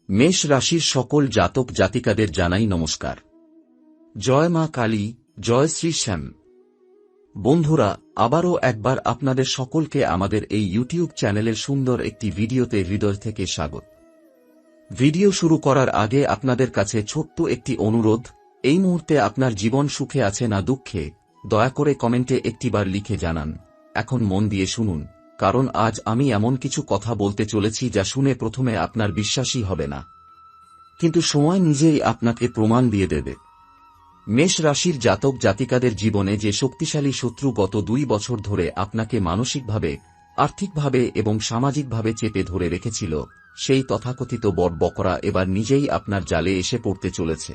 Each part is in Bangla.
মেষ রাশির সকল জাতক জাতিকাদের জানাই নমস্কার। জয় মা কালী, জয় শ্রী শ্যাম। বন্ধুরা, আবারও একবার আপনাদের সকলকে আমাদের এই ইউটিউব চ্যানেলের সুন্দর একটি ভিডিওতে হৃদয় থেকে স্বাগত। ভিডিও শুরু করার আগে আপনাদের কাছে ছোট্ট একটি অনুরোধ, এই মুহূর্তে আপনার জীবন সুখে আছে না দুঃখে, দয়া করে কমেন্টে একটিবার লিখে জানান। এখন মন দিয়ে শুনুন, কারণ আজ আমি এমন কিছু কথা বলতে চলেছি যা শুনে প্রথমে আপনার বিশ্বাসই হবে না, কিন্তু সময় নিজেই আপনাকে প্রমাণ দিয়ে দেবে। মেষ রাশির জাতক জাতিকাদের জীবনে যে শক্তিশালী শত্রু গত 2 বছর ধরে আপনাকে মানসিকভাবে, আর্থিকভাবে এবং সামাজিকভাবে চেপে ধরে রেখেছিল, সেই তথাকথিত বকরা এবার নিজেই আপনার জালে এসে পড়তে চলেছে।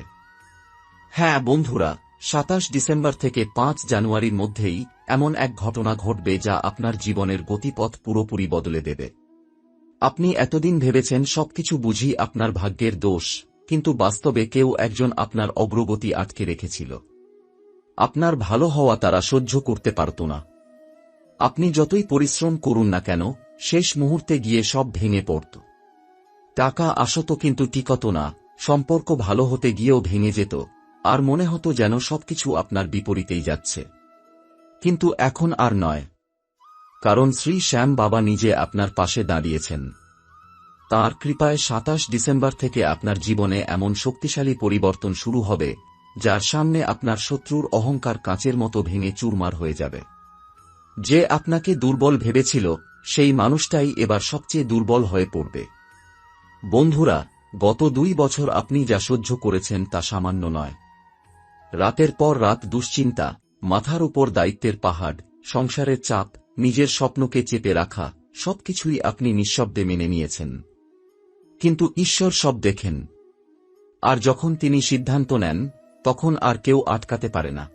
হ্যাঁ বন্ধুরা, 27 ডিসেম্বর থেকে 5 জানুয়ারির মধ্যেই এমন এক ঘটনা ঘটবে যা আপনার জীবনের গতিপথ পুরোপুরি বদলে দেবে। আপনি এতদিন ভেবেছেন সবকিছু বুঝি আপনার ভাগ্যের দোষ, কিন্তু বাস্তবে কেউ একজন আপনার অগ্রগতি আটকে রেখেছিল। আপনার ভালো হওয়া তারা সহ্য করতে পারত না। আপনি যতই পরিশ্রম করুন না কেন, শেষ মুহূর্তে গিয়ে সব ভেঙে পড়ত। টাকা আসত কিন্তু টিকত না, সম্পর্ক ভালো হতে গিয়েও ভেঙে যেত, আর মনে হতো যেন সবকিছু আপনার বিপরীতেই যাচ্ছে। কিন্তু এখন আর নয়, কারণ শ্রী শ্যাম বাবা নিজে আপনার পাশে দাঁড়িয়েছেন। তাঁর কৃপায় 27 ডিসেম্বর থেকে আপনার জীবনে এমন শক্তিশালী পরিবর্তন শুরু হবে, যার সামনে আপনার শত্রুর অহংকার কাঁচের মতো ভেঙে চুরমার হয়ে যাবে। যে আপনাকে দুর্বল ভেবেছিল, সেই মানুষটাই এবার সবচেয়ে দুর্বল হয়ে পড়বে। বন্ধুরা, গত 2 বছর আপনি যা সহ্য করেছেন তা সামান্য নয়। রাতের পর রাত দুশ্চিন্তা, মাথার উপর দায়িত্বের পাহাড়, সংসারের চাপ, নিজের স্বপ্নকে চেপে রাখা, সবকিছুই আপনি নিঃশব্দে মেনে নিয়েছেন। কিন্তু ঈশ্বর সব দেখেন, আর যখন তিনি সিদ্ধান্ত নেন, তখন আর কেউ আটকাতে পারে না।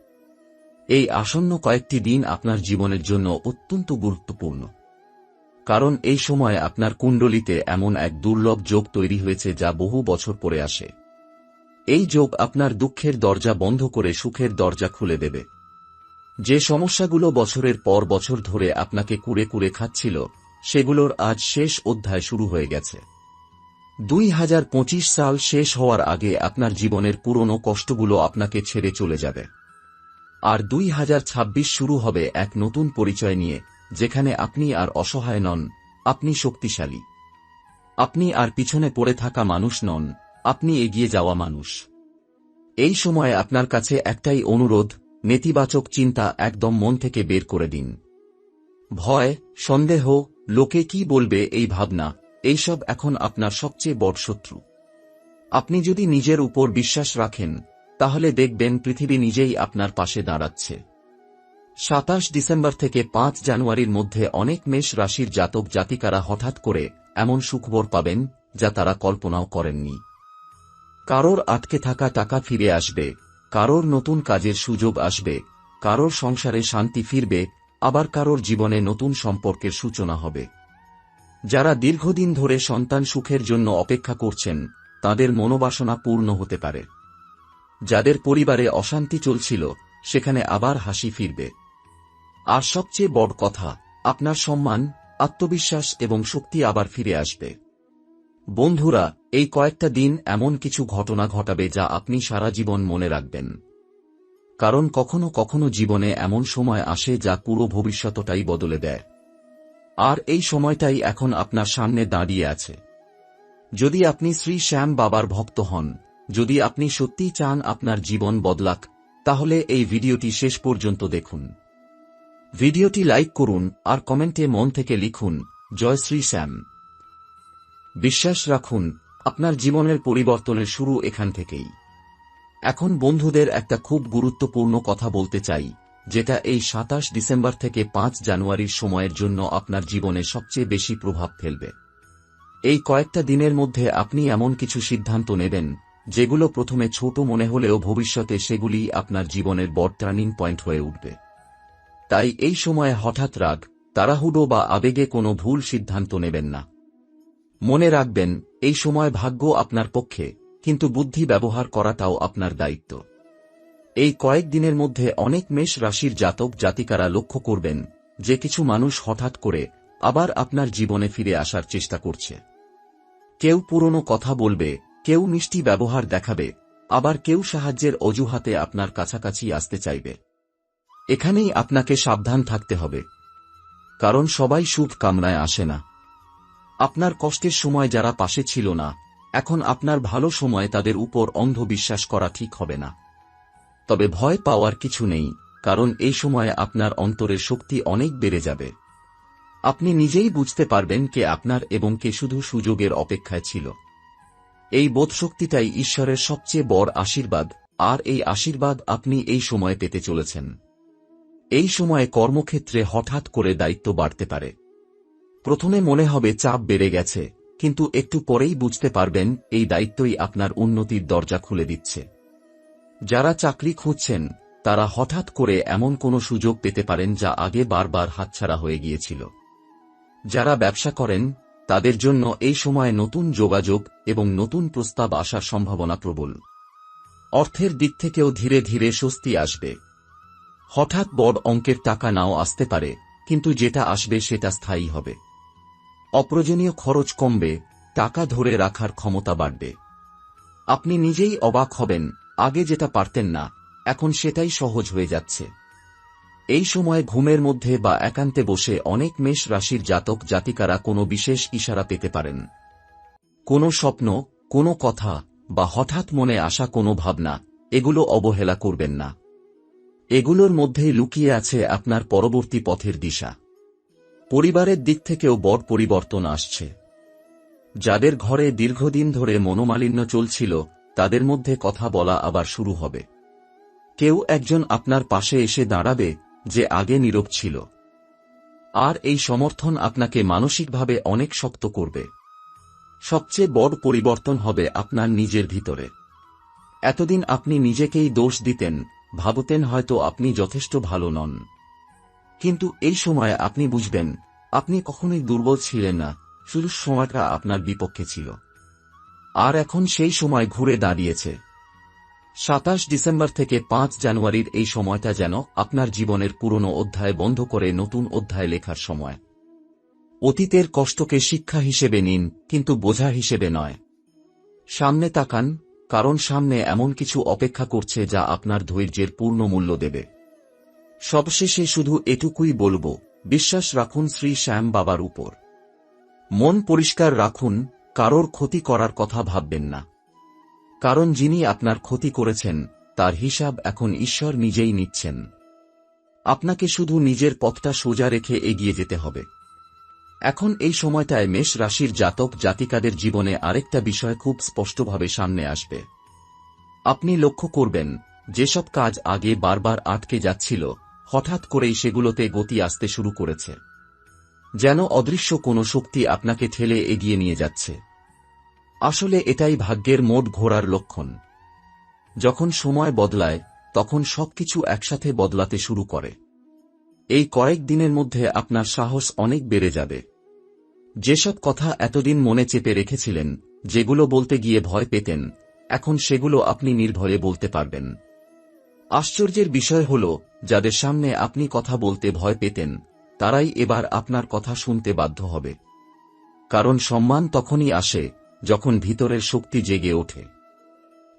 এই আসন্ন কয়েকটি দিন আপনার জীবনের জন্য অত্যন্ত গুরুত্বপূর্ণ, কারণ এই সময় আপনার কুণ্ডলিতে এমন এক দুর্লভ যোগ তৈরি হয়েছে যা বহু বছর পরে আসে। এই যোগ আপনার দুঃখের দরজা বন্ধ করে সুখের দরজা খুলে দেবে। যে সমস্যাগুলো বছরের পর বছর ধরে আপনাকে কুরে কুরে খাচ্ছিল, সেগুলোর আজ শেষ অধ্যায় শুরু হয়ে গেছে। 2025 সাল শেষ হওয়ার আগে আপনার জীবনের পুরনো কষ্টগুলো আপনাকে ছেড়ে চলে যাবে। আর 2026 শুরু হবে এক নতুন পরিচয় নিয়ে, যেখানে আপনি আর অসহায় নন, আপনি শক্তিশালী। আপনি আর পিছনে পড়ে থাকা মানুষ নন, আপনি এগিয়ে যাওয়া মানুষ। এই সময় আপনার কাছে একটাই অনুরোধ, নেতিবাচক চিন্তা একদম মন থেকে বের করে দিন। ভয়, সন্দেহ, লোকে কি বলবে এই ভাবনা, এইসব এখন আপনার সবচেয়ে বড় শত্রু। আপনি যদি নিজের উপর বিশ্বাস রাখেন, তাহলে দেখবেন পৃথিবী নিজেই আপনার পাশে দাঁড়াচ্ছে। 27 ডিসেম্বর থেকে 5 জানুয়ারির মধ্যে অনেক মেষ রাশির জাতক জাতিকারা হঠাৎ করে এমন সুখবর পাবেন যা তারা কল্পনাও করেননি। কারোর আটকে থাকা টাকা ফিরে আসবে, কারোর নতুন কাজের সুযোগ আসবে, কারোর সংসারে শান্তি ফিরবে, আবার কারোর জীবনে নতুন সম্পর্কের সূচনা হবে। যারা দীর্ঘদিন ধরে সন্তান সুখের জন্য অপেক্ষা করছেন, তাদের মনোবাসনা পূর্ণ হতে পারে। যাদের পরিবারে অশান্তি চলছিল, সেখানে আবার হাসি ফিরবে। আর সবচেয়ে বড় কথা, আপনার সম্মান, আত্মবিশ্বাস এবং শক্তি আবার ফিরে আসবে। বন্ধুরা, এই কয়েকটা দিন এমন কিছু ঘটনা ঘটাবে যা আপনি সারা জীবন মনে রাখবেন। কারণ কখনো কখনো জীবনে এমন সময় আসে যা পুরো ভবিষ্যৎটাই বদলে দেয়। আর এই সময়টাই এখন আপনার সামনে দাঁড়িয়ে আছে। যদি আপনি শ্রী শ্যাম বাবার ভক্ত হন, যদি আপনি সত্যিই চান আপনার জীবন বদলাক, তাহলে এই ভিডিওটি শেষ পর্যন্ত দেখুন। ভিডিওটি লাইক করুন আর কমেন্টে মন থেকে লিখুন, জয় শ্রী শ্যাম। বিশ্বাস রাখুন, আপনার জীবনের পরিবর্তনের শুরু এখান থেকেই। এখন বন্ধুদের একটা খুব গুরুত্বপূর্ণ কথা বলতে চাই, যেটা এই 27 ডিসেম্বর থেকে 5 জানুয়ারির সময়ের জন্য আপনার জীবনে সবচেয়ে বেশি প্রভাব ফেলবে। এই কয়েকটা দিনের মধ্যে আপনি এমন কিছু সিদ্ধান্ত নেবেন, যেগুলো প্রথমে ছোট মনে হলেও ভবিষ্যতে সেগুলি আপনার জীবনের বড় টার্নিং পয়েন্ট হয়ে উঠবে। তাই এই সময়ে হঠাৎ রাগ, তাড়াহুড়ো বা আবেগে কোনো ভুল সিদ্ধান্ত নেবেন না। মনে রাখবেন, এই সময় ভাগ্য আপনার পক্ষে, কিন্তু বুদ্ধি ব্যবহার করাটাও আপনার দায়িত্ব। এই কয়েক দিনের মধ্যে অনেক মেষ রাশির জাতক জাতিকারা লক্ষ্য করবেন যে কিছু মানুষ হঠাৎ করে আবার আপনার জীবনে ফিরে আসার চেষ্টা করছে। কেউ পুরনো কথা বলবে, কেউ মিষ্টি ব্যবহার দেখাবে, আবার কেউ সাহায্যের অজুহাতে আপনার কাছাকাছি আসতে চাইবে। এখানেই আপনাকে সাবধান থাকতে হবে, কারণ সবাই শুভ কামনায় আসে না। আপনার কষ্টের সময় যারা পাশে ছিল না, এখন আপনার ভালো সময় তাদের উপর অন্ধ বিশ্বাস করা ঠিক হবে না। তবে ভয় পাওয়ার কিছু নেই, কারণ এই সময়ে আপনার অন্তরের শক্তি অনেক বেড়ে যাবে। আপনি নিজেই বুঝতে পারবেন কে আপনার এবং কে শুধু সুযোগের অপেক্ষায় ছিল। এই বোধশক্তিটাই ঈশ্বরের সবচেয়ে বড় আশীর্বাদ, আর এই আশীর্বাদ আপনি এই সময়ে পেতে চলেছেন। এই সময়ে কর্মক্ষেত্রে হঠাৎ করে দায়িত্ব বাড়তে পারে। প্রথমে মনে হবে চাপ বেড়ে গেছে, কিন্তু একটু পরেই বুঝতে পারবেন এই দায়িত্বই আপনার উন্নতির দরজা খুলে দিচ্ছে। যারা চাকরি খুঁজছেন তারা হঠাৎ করে এমন কোনো সুযোগ পেতে পারেন যা আগে বারবার হাতছাড়া হয়ে গিয়েছিল। যারা ব্যবসা করেন তাদের জন্য এই সময়ে নতুন যোগাযোগ এবং নতুন প্রস্তাব আসার সম্ভাবনা প্রবল। অর্থের দিক থেকেও ধীরে ধীরে স্বস্তি আসবে। হঠাৎ বড় অঙ্কের টাকা নাও আসতে পারে, কিন্তু যেটা আসবে সেটা স্থায়ী হবে। অপ্রয়োজনীয় খরচ কমবে, টাকা ধরে রাখার ক্ষমতা বাড়বে। আপনি নিজেই অবাক হবেন, আগে যেটা পারতেন না এখন সেটাই সহজ হয়ে যাচ্ছে। এই সময় ঘুমের মধ্যে বা একান্তে বসে অনেক মেষ রাশির জাতক জাতিকারা কোনো বিশেষ ইশারা পেতে পারেন। কোনো স্বপ্ন, কোনো কথা বা হঠাৎ মনে আসা কোনো ভাবনা, এগুলো অবহেলা করবেন না। এগুলোর মধ্যেই লুকিয়ে আছে আপনার পরবর্তী পথের দিশা। পরিবারের দিক থেকেও বড় পরিবর্তন আসছে। যাদের ঘরে দীর্ঘদিন ধরে মনোমালিন্য চলছিল তাদের মধ্যে কথা বলা আবার শুরু হবে। কেউ একজন আপনার পাশে এসে দাঁড়াবে যে আগে নীরব ছিল। আর এই সমর্থন আপনাকে মানসিকভাবে অনেক শক্ত করবে। সবচেয়ে বড় পরিবর্তন হবে আপনার নিজের ভিতরে। এতদিন আপনি নিজেকেই দোষ দিতেন, ভাবতেন হয়তো আপনি যথেষ্ট ভালো নন। কিন্তু এই সময়ে আপনি বুঝবেন আপনি কখনোই দুর্বল ছিলেন না, শুধু সময়টা আপনার বিপক্ষে ছিল। আর এখন সেই সময় ঘুরে দাঁড়িয়েছে। 27 ডিসেম্বর থেকে 5 জানুয়ারির এই সময়টা যেন আপনার জীবনের পুরনো অধ্যায় বন্ধ করে নতুন অধ্যায় লেখার সময়। অতীতের কষ্টকে শিক্ষা হিসেবে নিন, কিন্তু বোঝা হিসেবে নয়। সামনে তাকান, কারণ সামনে এমন কিছু অপেক্ষা করছে যা আপনার ধৈর্যের পূর্ণ মূল্য দেবে। সবশেষে শুধু এটুকুই বলবো, বিশ্বাস রাখুন শ্রী শ্যাম বাবার উপর। মন পরিষ্কার রাখুন, কারোর ক্ষতি করার কথা ভাববেন না। কারণ যিনি আপনার ক্ষতি করেছেন তার হিসাব এখন ঈশ্বর নিজেই নিচ্ছেন। আপনাকে শুধু নিজের পথটা সোজা রেখে এগিয়ে যেতে হবে। এখন এই সময়টায় মেষ রাশির জাতক জাতিকাদের জীবনে আরেকটা বিষয় খুব স্পষ্টভাবে সামনে আসবে। আপনি লক্ষ্য করবেন যেসব কাজ আগে বারবার আটকে যাচ্ছিল, হঠাৎ করেই সেগুলোতে গতি আসতে শুরু করেছে। যেন অদৃশ্য কোনো শক্তি আপনাকে ঠেলে এগিয়ে নিয়ে যাচ্ছে। আসলে এটাই ভাগ্যের মোড় ঘোরার লক্ষণ। যখন সময় বদলায় তখন সবকিছু একসাথে বদলাতে শুরু করে। এই কয়েক দিনের মধ্যে আপনার সাহস অনেক বেড়ে যাবে। যেসব কথা এতদিন মনে চেপে রেখেছিলেন, যেগুলো বলতে গিয়ে ভয় পেতেন, এখন সেগুলো আপনি নির্ভয়ে বলতে পারবেন। আশ্চর্যের বিষয় হল, যাদের সামনে আপনি কথা বলতে ভয় পেতেন তারাই এবার আপনার কথা শুনতে বাধ্য হবে। কারণ সম্মান তখনই আসে যখন ভিতরের শক্তি জেগে ওঠে।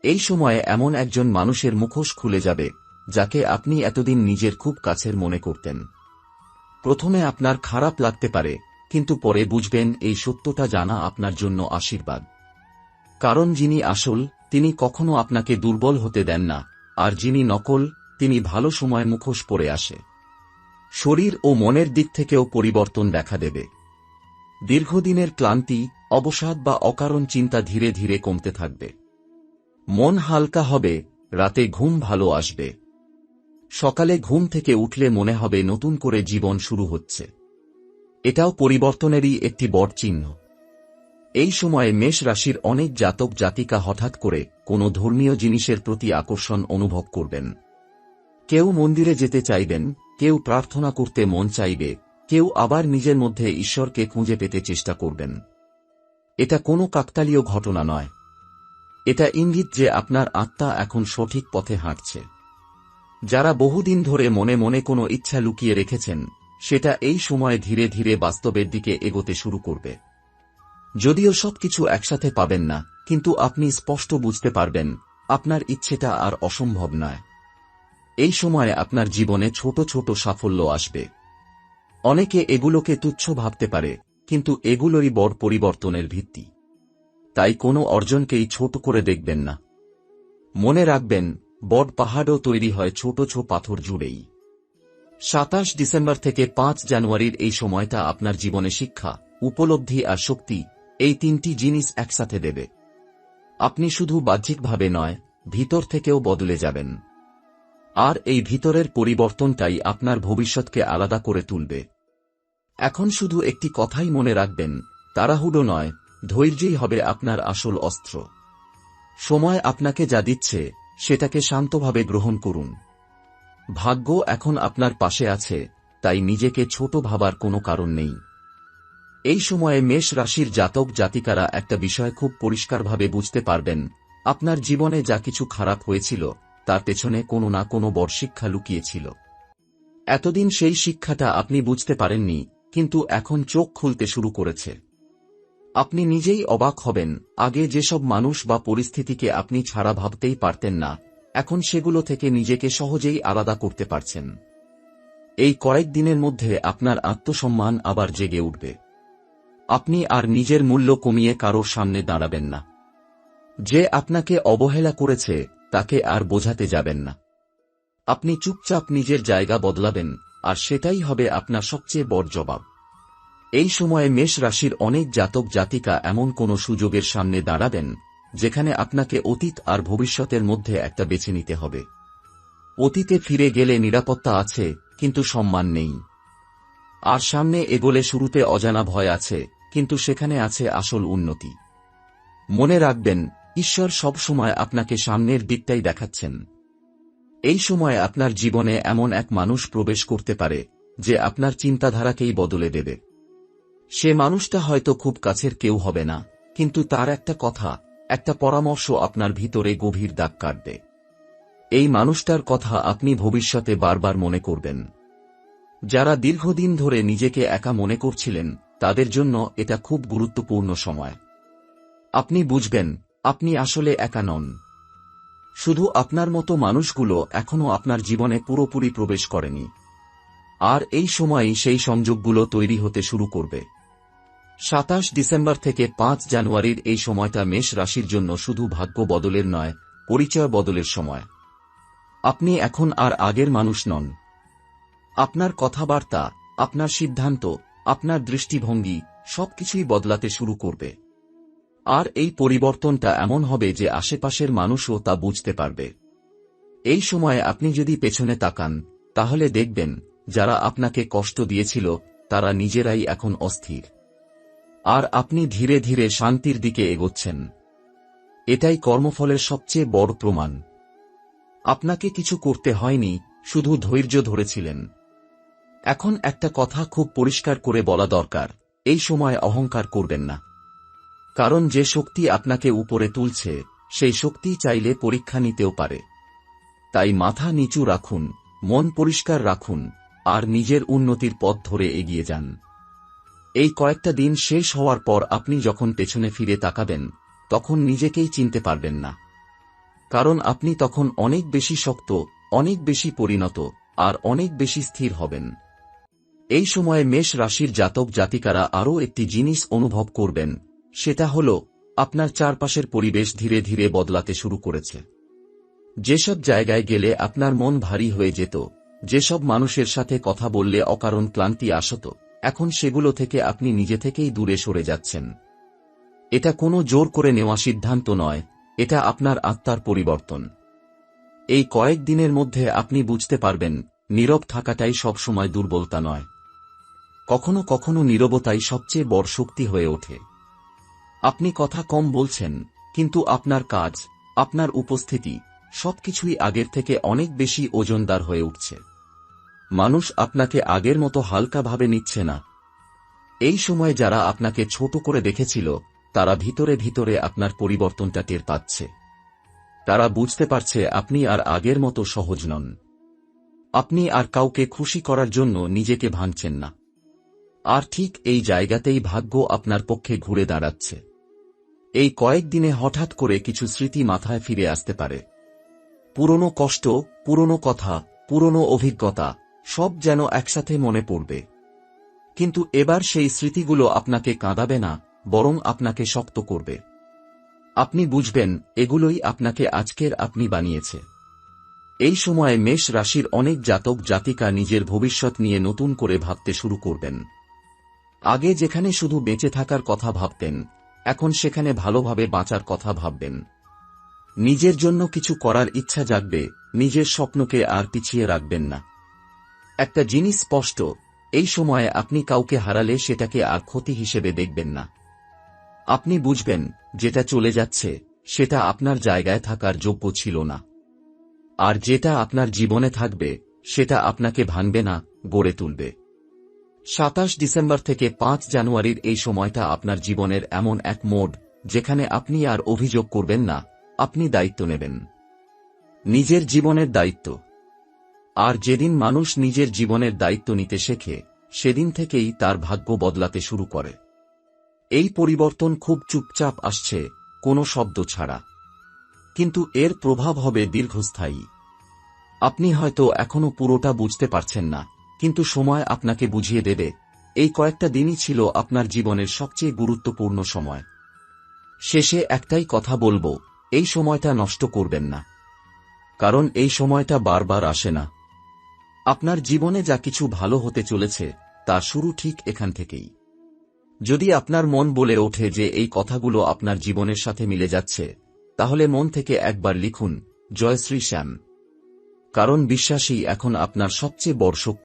এই সময়ে এমন একজন মানুষের মুখোশ খুলে যাবে যাকে আপনি এতদিন নিজের খুব কাছের মনে করতেন। প্রথমে আপনার খারাপ লাগতে পারে, কিন্তু পরে বুঝবেন এই সত্যটা জানা আপনার জন্য আশীর্বাদ। কারণ যিনি আসল তিনি কখনো আপনাকে দুর্বল হতে দেন না, আর যিনি নকল তিনি ভালো সময় মুখোশ পরে আসে। শরীর ও মনের দিক থেকেও পরিবর্তন দেখা দেবে। দীর্ঘদিনের ক্লান্তি, অবসাদ বা অকারণ চিন্তা ধীরে ধীরে কমতে থাকবে। মন হালকা হবে, রাতে ঘুম ভালো আসবে। সকালে ঘুম থেকে উঠলে মনে হবে নতুন করে জীবন শুরু হচ্ছে। এটাও পরিবর্তনেরই একটি বড় চিহ্ন। এই সময়ে মেষ রাশির অনেক জাতক জাতিকা হঠাৎ করে কোনো ধর্মীয় জিনিসের প্রতি আকর্ষণ অনুভব করবেন। কেউ মন্দিরে যেতে চাইবেন, কেউ প্রার্থনা করতে মন চাইবে, কেউ আবার নিজের মধ্যে ঈশ্বরকে খুঁজে পেতে চেষ্টা করবেন। এটা কোনো কাকতালীয় ঘটনা নয়। এটা ইঙ্গিত যে আপনার আত্মা এখন সঠিক পথে হাঁটছে। যারা বহুদিন ধরে মনে মনে কোনো ইচ্ছা লুকিয়ে রেখেছেন, সেটা এই সময়ে ধীরে ধীরে বাস্তবের দিকে এগোতে শুরু করবে। যদিও সবকিছু একসাথে পাবেন না, কিন্তু আপনি স্পষ্ট বুঝতে পারবেন আপনার ইচ্ছেটা আর অসম্ভব নয়। এই সময়ে আপনার জীবনে ছোট ছোট সাফল্য আসবে। অনেকে এগুলোকে তুচ্ছ ভাবতে পারে, কিন্তু এগুলোই বড় পরিবর্তনের ভিত্তি। তাই কোনো অর্জনকেই ছোট করে দেখবেন না। মনে রাখবেন, বড় পাহাড়ও তৈরি হয় ছোট ছোট পাথর জুড়েই। ২৭ ডিসেম্বর থেকে ৫ জানুয়ারির এই সময়টা আপনার জীবনে শিক্ষা, উপলব্ধি আর শক্তি, এই তিনটি জিনিস একসাথে দেবে। আপনি শুধু বাহ্যিকভাবে নয়, ভিতর থেকেও বদলে যাবেন। আর এই ভিতরের পরিবর্তনটাই আপনার ভবিষ্যৎকে আলাদা করে তুলবে। এখন শুধু একটি কথাই মনে রাখবেন, তাড়াহুড়ো নয়, ধৈর্যই হবে আপনার আসল অস্ত্র। সময় আপনাকে যা দিচ্ছে সেটাকে শান্তভাবে গ্রহণ করুন। ভাগ্য এখন আপনার পাশে আছে, তাই নিজেকে ছোট ভাবার কোনো কারণ নেই। এই সময়ে মেষ রাশির জাতক জাতিকারা একটা বিষয় খুব পরিষ্কারভাবে বুঝতে পারবেন, আপনার জীবনে যা কিছু খারাপ হয়েছিল তার পেছনে কোনো না কোনো বড় শিক্ষা লুকিয়েছিল। এতদিন সেই শিক্ষাটা আপনি বুঝতে পারেননি, কিন্তু এখন চোখ খুলতে শুরু করেছে। আপনি নিজেই অবাক হবেন, আগে যেসব মানুষ বা পরিস্থিতিকে আপনি ছাড়া ভাবতেই পারতেন না, এখন সেগুলো থেকে নিজেকে সহজেই আলাদা করতে পারছেন। এই কয়েকদিনের মধ্যে আপনার আত্মসম্মান আবার জেগে উঠবে। আপনি আর নিজের মূল্য কমিয়ে কারোর সামনে দাঁড়াবেন না। যে আপনাকে অবহেলা করেছে তাকে আর বোঝাতে যাবেন না। আপনি চুপচাপ নিজের জায়গা বদলাবেন, আর সেটাই হবে আপনার সবচেয়ে বড় জবাব। এই সময়ে মেষ রাশির অনেক জাতক জাতিকা এমন কোনো সুযোগের সামনে দাঁড়াবেন যেখানে আপনাকে অতীত আর ভবিষ্যতের মধ্যে একটা বেছে নিতে হবে। অতীতে ফিরে গেলে নিরাপত্তা আছে, কিন্তু সম্মান নেই। আর সামনে এগোলে শুরুতে অজানা ভয় আছে, কিন্তু সেখানে আছে আসল উন্নতি। মনে রাখবেন, ঈশ্বর সব সময় আপনাকে সামনের দিকটাই দেখাচ্ছেন। এই সময় আপনার জীবনে এমন এক মানুষ প্রবেশ করতে পারে যে আপনার চিন্তাধারাকেই বদলে দেবে। সে মানুষটা হয়তো খুব কাছের কেউ হবে না, কিন্তু তার একটা কথা, একটা পরামর্শ আপনার ভিতরে গভীর দাগ কাটবে। এই মানুষটার কথা আপনি ভবিষ্যতে বারবার মনে করবেন। যারা দীর্ঘদিন ধরে নিজেকে একা মনে করছিলেন, তাদের জন্য এটা খুব গুরুত্বপূর্ণ সময়। আপনি বুঝবেন, আপনি আসলে একা নন। শুধু আপনার মতো মানুষগুলো এখনো আপনার জীবনে পুরোপুরি প্রবেশ করেনি। আর এই সময়ই সেই সংযোগগুলো তৈরি হতে শুরু করবে। ২৭ ডিসেম্বর থেকে ৫ জানুয়ারির এই সময়টা মেষ রাশির জন্য শুধু ভাগ্য বদলের নয়, পরিচয় বদলের সময়। আপনি এখন আর আগের মানুষ নন। আপনার কথাবার্তা, আপনার সিদ্ধান্ত, আপনার দৃষ্টিভঙ্গি সবকিছুই বদলাতে শুরু করবে। আর এই পরিবর্তনটা এমন হবে যে আশেপাশের মানুষও তা বুঝতে পারবে। এই সময়ে আপনি যদি পেছনে তাকান, তাহলে দেখবেন যারা আপনাকে কষ্ট দিয়েছিল তারা নিজেরাই এখন অস্থির। আর আপনি ধীরে ধীরে শান্তির দিকে এগোচ্ছেন। এটাই কর্মফলের সবচেয়ে বড় প্রমাণ। আপনাকে কিছু করতে হয়নি, শুধু ধৈর্য ধরেছিলেন। এখন একটা কথা খুব পরিষ্কার করে বলা দরকার, এই সময় অহংকার করবেন না। কারণ যে শক্তি আপনাকে উপরে তুলছে, সেই শক্তি চাইলে পরীক্ষা নিতেও পারে। তাই মাথা নিচু রাখুন, মন পরিষ্কার রাখুন, আর নিজের উন্নতির পথ ধরে এগিয়ে যান। এই কয়েকটা দিন শেষ হওয়ার পর আপনি যখন পেছনে ফিরে তাকাবেন, তখন নিজেকেই চিনতে পারবেন না। কারণ আপনি তখন অনেক বেশি শক্ত, অনেক বেশি পরিণত, আর অনেক বেশি স্থির হবেন। এই সময়ে মেষ রাশির জাতক জাতিকারা আরও একটি জিনিস অনুভব করবেন, সেটা হল আপনার চারপাশের পরিবেশ ধীরে ধীরে বদলাতে শুরু করেছে। যেসব জায়গায় গেলে আপনার মন ভারী হয়ে যেত, যেসব মানুষের সাথে কথা বললে অকারণ ক্লান্তি আসত, এখন সেগুলো থেকে আপনি নিজে থেকেই দূরে সরে যাচ্ছেন। এটা কোনো জোর করে নেওয়া সিদ্ধান্ত নয়, এটা আপনার আত্মার পরিবর্তন। এই কয়েক দিনের মধ্যে আপনি বুঝতে পারবেন, নীরব থাকাটাই সবসময় দুর্বলতা নয়। কখনো কখনো নীরবতাই সবচেয়ে বড় শক্তি হয়ে ওঠে। আপনি কথা কম বলছেন, কিন্তু আপনার কাজ, আপনার উপস্থিতি সবকিছুই আগের থেকে অনেক বেশি ওজনদার হয়ে উঠছে। মানুষ আপনাকে আগের মতো হালকাভাবে নিচ্ছে না। এই সময় যারা আপনাকে ছোট করে দেখেছিল, তারা ভিতরে ভিতরে আপনার পরিবর্তনটা টের পাচ্ছে। তারা বুঝতে পারছে আপনি আর আগের মতো সহজ নন। আপনি আর কাউকে খুশি করার জন্য নিজেকে ভাঙছেন না। আর ঠিক এই জায়গাতেই ভাগ্য আপনার পক্ষে ঘুরে দাঁড়াচ্ছে। এই কয়েকদিনে হঠাৎ করে কিছু স্মৃতি মাথায় ফিরে আসতে পারে। পুরনো কষ্ট, পুরনো কথা, পুরনো অভিজ্ঞতা সব যেন একসাথে মনে পড়বে। কিন্তু এবার সেই স্মৃতিগুলো আপনাকে কাঁদাবে না, বরং আপনাকে শক্ত করবে। আপনি বুঝবেন এগুলোই আপনাকে আজকের আপনি বানিয়েছে। এই সময়ে মেষ রাশির অনেক জাতক জাতিকা নিজের ভবিষ্যৎ নিয়ে নতুন করে ভাবতে শুরু করবেন। আগে যেখানে শুধু বেঁচে থাকার কথা ভাবতেন, এখন সেখানে ভালোভাবে বাঁচার কথা ভাববেন। নিজের জন্য কিছু করার ইচ্ছা জাগবে, নিজের স্বপ্নকে আর পিছিয়ে রাখবেন না। একটা জিনিস স্পষ্ট, এই সময়ে আপনি কাউকে হারালে সেটাকে আর ক্ষতি হিসেবে দেখবেন না। আপনি বুঝবেন যেটা চলে যাচ্ছে সেটা আপনার জায়গায় থাকার যোগ্য ছিল না। আর যেটা আপনার জীবনে থাকবে সেটা আপনাকে ভাঙবে না, গড়ে তুলবে। ২৭ ডিসেম্বর থেকে ৫ জানুয়ারির এই সময়টা আপনার জীবনের এমন এক মোড় যেখানে আপনি আর অভিযোগ করবেন না, আপনি দায়িত্ব নেবেন। নিজের জীবনের দায়িত্ব। আর যেদিন মানুষ নিজের জীবনের দায়িত্ব নিতে শেখে, সেদিন থেকেই তার ভাগ্য বদলাতে শুরু করে। এই পরিবর্তন খুব চুপচাপ আসছে, কোনো শব্দ ছাড়া। কিন্তু এর প্রভাব হবে দীর্ঘস্থায়ী। আপনি হয়তো এখনো পুরোটা বুঝতে পারছেন না, কিন্তু সময় আপনাকে বুঝিয়ে দেবে। এই কয়েকটা দিনই ছিল আপনার জীবনের সবচেয়ে গুরুত্বপূর্ণ সময়। শেষে একটাই কথা বলবো, এই সময়টা নষ্ট করবেন না। কারণ এই সময়টা বারবার আসে না। আপনার জীবনে যা কিছু ভালো হতে চলেছে তা শুরু ঠিক এখান থেকেই। যদি আপনার মন বলে ওঠে যে এই কথাগুলো আপনার জীবনের সাথে মিলে যাচ্ছে, তাহলে মন থেকে একবার লিখুন, জয় শ্রী শ্যাম। কারণ বিশ্বাসই এখন আপনার সবচেয়ে বড় শক্তি।